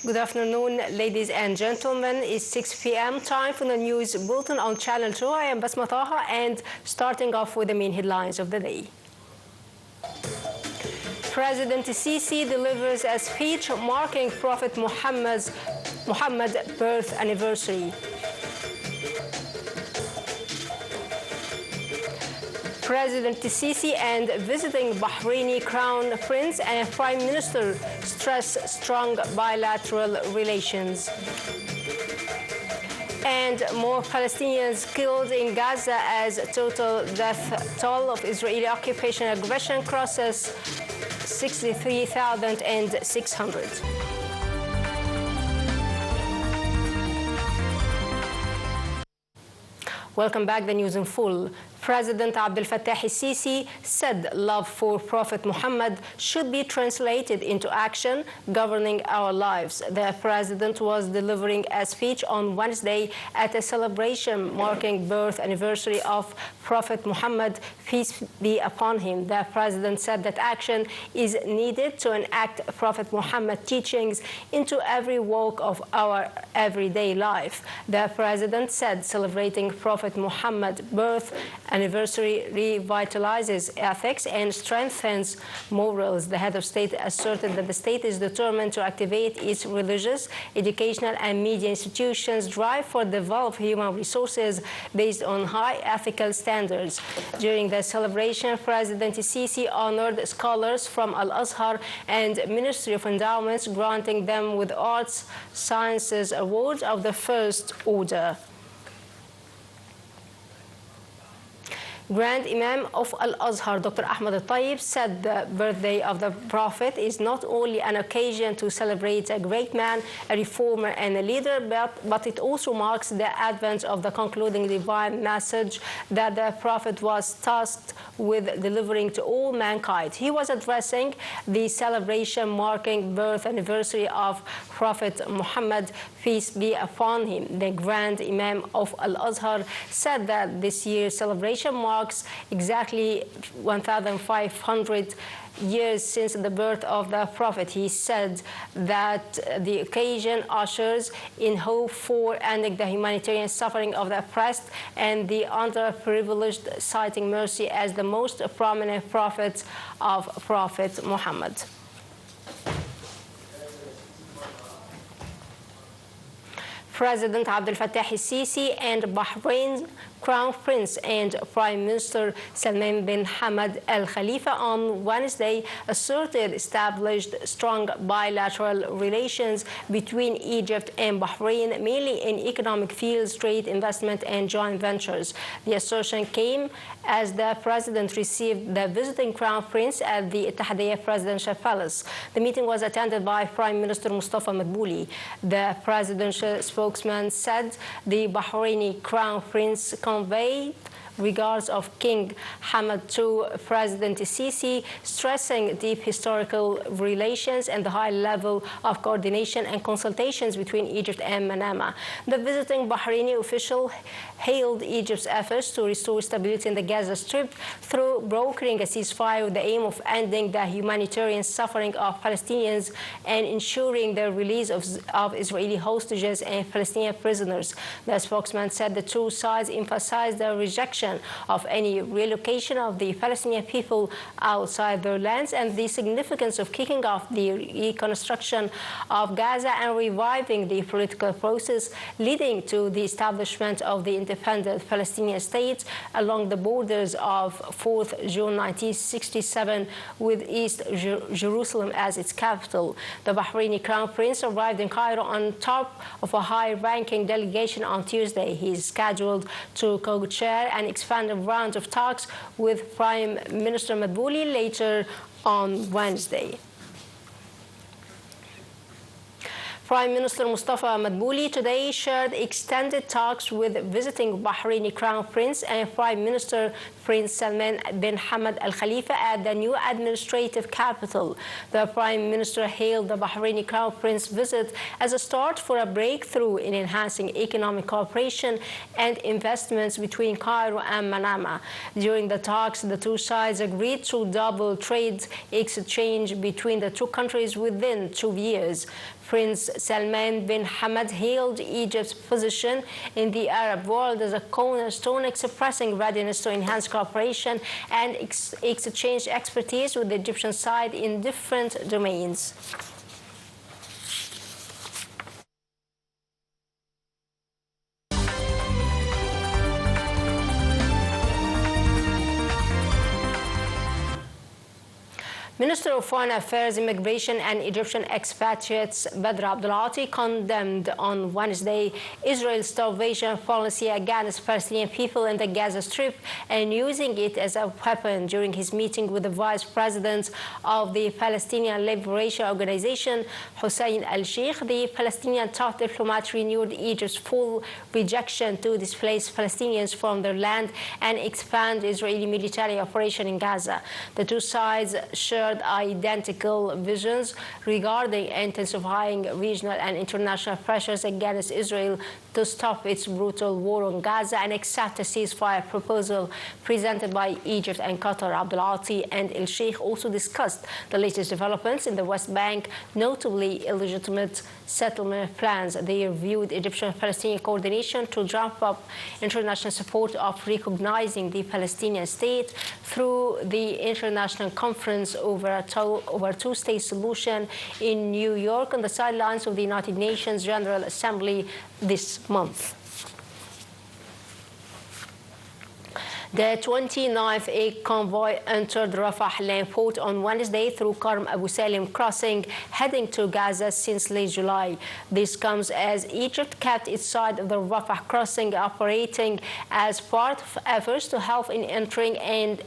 Good afternoon, ladies and gentlemen. It's 6 p.m. time for the news bulletin on Channel 2. I am Basma Taha, and starting off with the main headlines of the day. President Sisi delivers a speech marking Prophet Muhammad's birth anniversary. President Sisi and visiting Bahraini Crown Prince and Prime Minister stress strong bilateral relations. And more Palestinians killed in Gaza as total death toll of Israeli occupation and aggression crosses 63,600. Welcome back. The news in full. President Abdel Fattah al-Sisi said love for Prophet Muhammad should be translated into action governing our lives. The president was delivering a speech on Wednesday at a celebration marking birth anniversary of Prophet Muhammad, peace be upon him. The president said that action is needed to enact Prophet Muhammad teachings into every walk of our everyday life. The president said celebrating Prophet Muhammad's birth anniversary revitalizes ethics and strengthens morals. The head of state asserted that the state is determined to activate its religious, educational, and media institutions' drive for develop human resources based on high ethical standards. During the celebration, President Sisi honored scholars from Al-Azhar and Ministry of Endowments, granting them with Arts Sciences Awards of the First Order. Grand Imam of Al-Azhar, Dr. Ahmad al-Tayyib, said the birthday of the Prophet is not only an occasion to celebrate a great man, a reformer, and a leader, but it also marks the advent of the concluding divine message that the Prophet was tasked with delivering to all mankind. He was addressing the celebration marking birth anniversary of Prophet Muhammad, peace be upon him. The Grand Imam of Al-Azhar said that this year's celebration marks exactly 1,500 years since the birth of the Prophet. He said that the occasion ushers in hope for ending the humanitarian suffering of the oppressed and the underprivileged, citing mercy as the most prominent prophet of Prophet Muhammad. President Abdel Fattah al-Sisi and Bahrain's Crown Prince and Prime Minister Salman bin Hamad Al Khalifa on Wednesday asserted established strong bilateral relations between Egypt and Bahrain, mainly in economic fields, trade, investment, and joint ventures. The assertion came as the president received the visiting Crown Prince at the Ittihadiyya Presidential Palace. The meeting was attended by Prime Minister Mustafa Madbouli. The presidential spokesman said the Bahraini Crown Prince conveyed regards of King Hamad to President Sisi, stressing deep historical relations and the high level of coordination and consultations between Egypt and Manama. The visiting Bahraini official hailed Egypt's efforts to restore stability in the Gaza Strip through brokering a ceasefire with the aim of ending the humanitarian suffering of Palestinians and ensuring the release of Israeli hostages and Palestinian prisoners. The spokesman said the two sides emphasized the rejection of any relocation of the Palestinian people outside their lands and the significance of kicking off the reconstruction of Gaza and reviving the political process leading to the establishment of the independent Palestinian state along the borders of 4th June 1967 with East Jerusalem as its capital. The Bahraini Crown Prince arrived in Cairo on top of a high-ranking delegation on Tuesday. He is scheduled to co-chair an expanded round of talks with Prime Minister Madbouli later on Wednesday. Prime Minister Mustafa Madbouli today shared extended talks with visiting Bahraini Crown Prince and Prime Minister Prince Salman bin Hamad Al Khalifa at the new administrative capital. The Prime Minister hailed the Bahraini Crown Prince visit as a start for a breakthrough in enhancing economic cooperation and investments between Cairo and Manama. During the talks, the two sides agreed to double trade exchange between the two countries within 2 years. Prince Salman bin Hamad hailed Egypt's position in the Arab world as a cornerstone, expressing readiness to enhance cooperation and exchange expertise with the Egyptian side in different domains. Minister of Foreign Affairs, Immigration and Egyptian expatriates Abdulati condemned on Wednesday Israel's starvation policy against Palestinian people in the Gaza Strip and using it as a weapon during his meeting with the Vice President of the Palestinian Liberation Organization, Hussein al-Sheikh. The Palestinian top diplomat renewed Egypt's full rejection to displace Palestinians from their land and expand Israeli military operation in Gaza. The two sides shared identical visions regarding intensifying regional and international pressures against Israel to stop its brutal war on Gaza and accept a ceasefire proposal presented by Egypt and Qatar. Abdulati and el-Sheikh also discussed the latest developments in the West Bank, notably illegitimate settlement plans. They reviewed Egyptian-Palestinian coordination to ramp up international support of recognizing the Palestinian state through the International Conference over a two-state solution in New York on the sidelines of the United Nations General Assembly this month. The 29th aid convoy entered Rafah land port on Wednesday through Karm Abu Salim crossing, heading to Gaza since late July. This comes as Egypt kept its side of the Rafah crossing operating as part of efforts to help in entering aid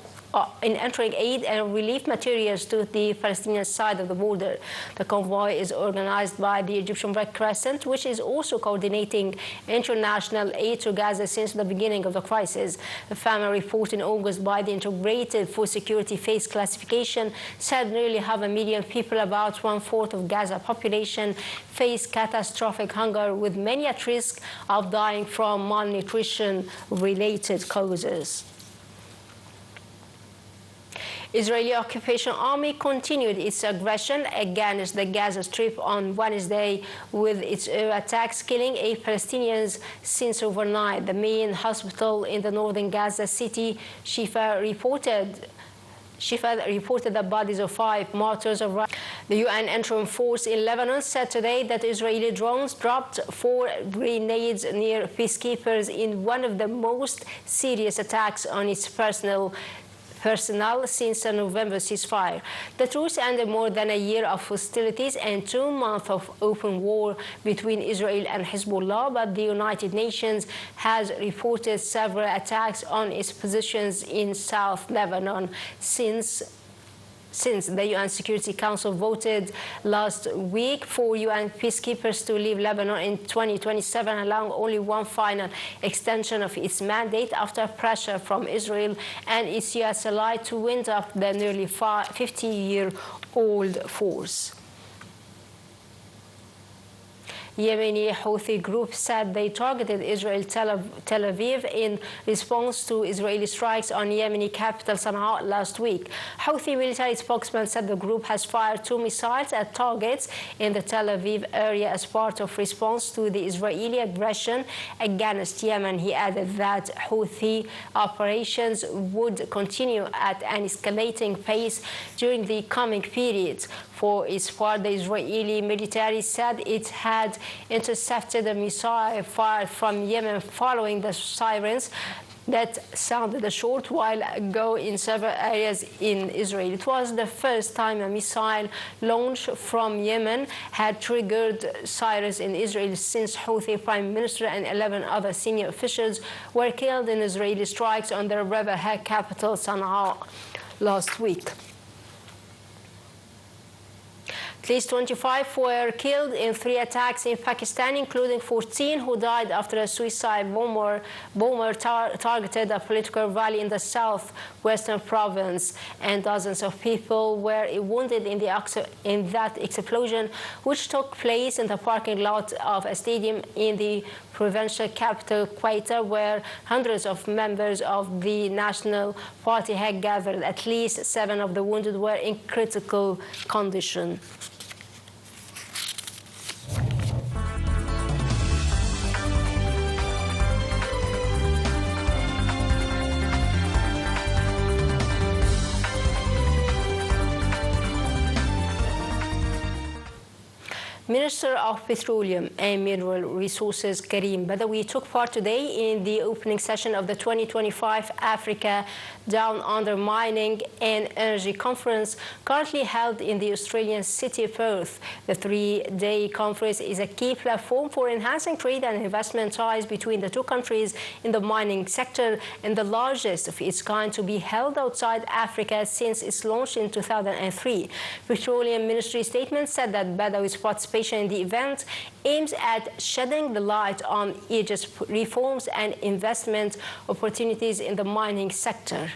and relief materials to the Palestinian side of the border. The convoy is organized by the Egyptian Red Crescent, which is also coordinating international aid to Gaza since the beginning of the crisis. A family report in August by the Integrated Food Security Phase Classification said nearly 500,000 people, about 1/4 of Gaza population, face catastrophic hunger, with many at risk of dying from malnutrition-related causes. Israeli occupation army continued its aggression against the Gaza Strip on Wednesday with its air attacks, killing 8 Palestinians since overnight. The main hospital in the northern Gaza city, Shifa reported the bodies of 5 martyrs of Rafah. The UN interim force in Lebanon said today that Israeli drones dropped 4 grenades near peacekeepers in one of the most serious attacks on its personnel since the November ceasefire. The truce ended more than a year of hostilities and 2 months of open war between Israel and Hezbollah, but the United Nations has reported several attacks on its positions in South Lebanon since the UN Security Council voted last week for UN peacekeepers to leave Lebanon in 2027, allowing only one final extension of its mandate after pressure from Israel and its US ally to wind up the nearly 50-year-old force. Yemeni Houthi group said they targeted Israel Tel Aviv in response to Israeli strikes on Yemeni capital Sana'a last week. Houthi military spokesman said the group has fired 2 missiles at targets in the Tel Aviv area as part of response to the Israeli aggression against Yemen. He added that Houthi operations would continue at an escalating pace during the coming periods. For its part, the Israeli military said it had intercepted a missile fired from Yemen following the sirens that sounded a short while ago in several areas in Israel. It was the first time a missile launched from Yemen had triggered sirens in Israel since Houthi Prime Minister and 11 other senior officials were killed in Israeli strikes on the rebel capital Sana'a last week. At least 25 were killed in 3 attacks in Pakistan, including 14 who died after a suicide bomber targeted a political rally in the southwestern province, and dozens of people were wounded in that explosion, which took place in the parking lot of a stadium in the provincial capital, Quetta, where hundreds of members of the National Party had gathered. At least 7 of the wounded were in critical condition. Minister of Petroleum and Mineral Resources Karim Badawi took part today in the opening session of the 2025 Africa Down Under Mining and Energy Conference, currently held in the Australian city of Perth. The three-day conference is a key platform for enhancing trade and investment ties between the two countries in the mining sector, and the largest of its kind to be held outside Africa since its launch in 2003. Petroleum Ministry statement said that Badawi's participation in the event aims at shedding the light on Egypt's reforms and investment opportunities in the mining sector.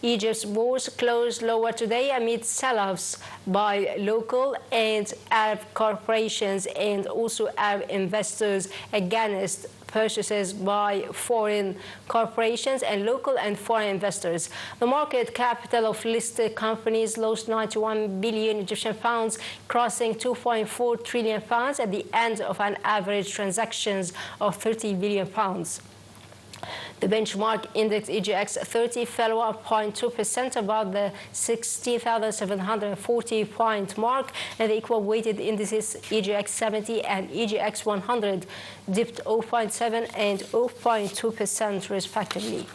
Egypt's bourse closed lower today amid sell-offs by local and Arab corporations and also Arab investors against purchases by foreign corporations and local and foreign investors. The market capital of listed companies lost 91 billion Egyptian pounds, crossing 2.4 trillion pounds at the end of an average transactions of 30 billion pounds. The benchmark index EGX 30 fell 1.2% above the 16,740 point mark, and the equal weighted indices EGX 70 and EGX 100 dipped 0.7 and 0.2% respectively.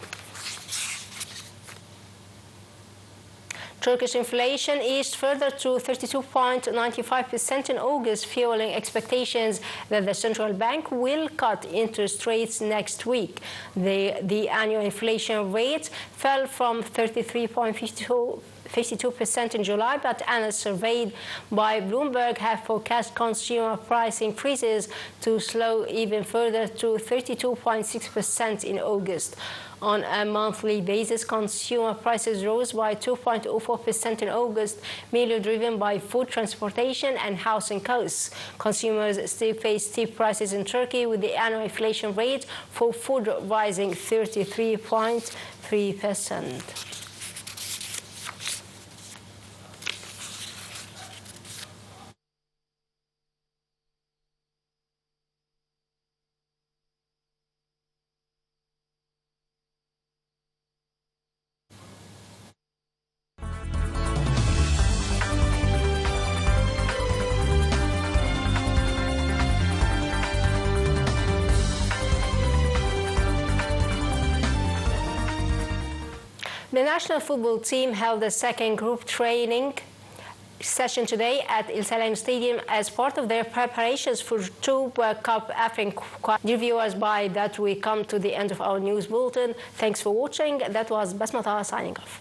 Turkish inflation eased further to 32.95% in August, fueling expectations that the central bank will cut interest rates next week. The annual inflation rate fell from 33.52% in July, but analysts surveyed by Bloomberg have forecast consumer price increases to slow even further to 32.6% in August. On a monthly basis, consumer prices rose by 2.04% in August, mainly driven by food, transportation, and housing costs. Consumers still face steep prices in Turkey, with the annual inflation rate for food rising 33.3%. The national football team held a second group training session today at Al Stadium as part of their preparations for two World Cup African qualifiers. Dear viewers, by that we come to the end of our news bulletin. Thanks for watching. That was Basmata signing off.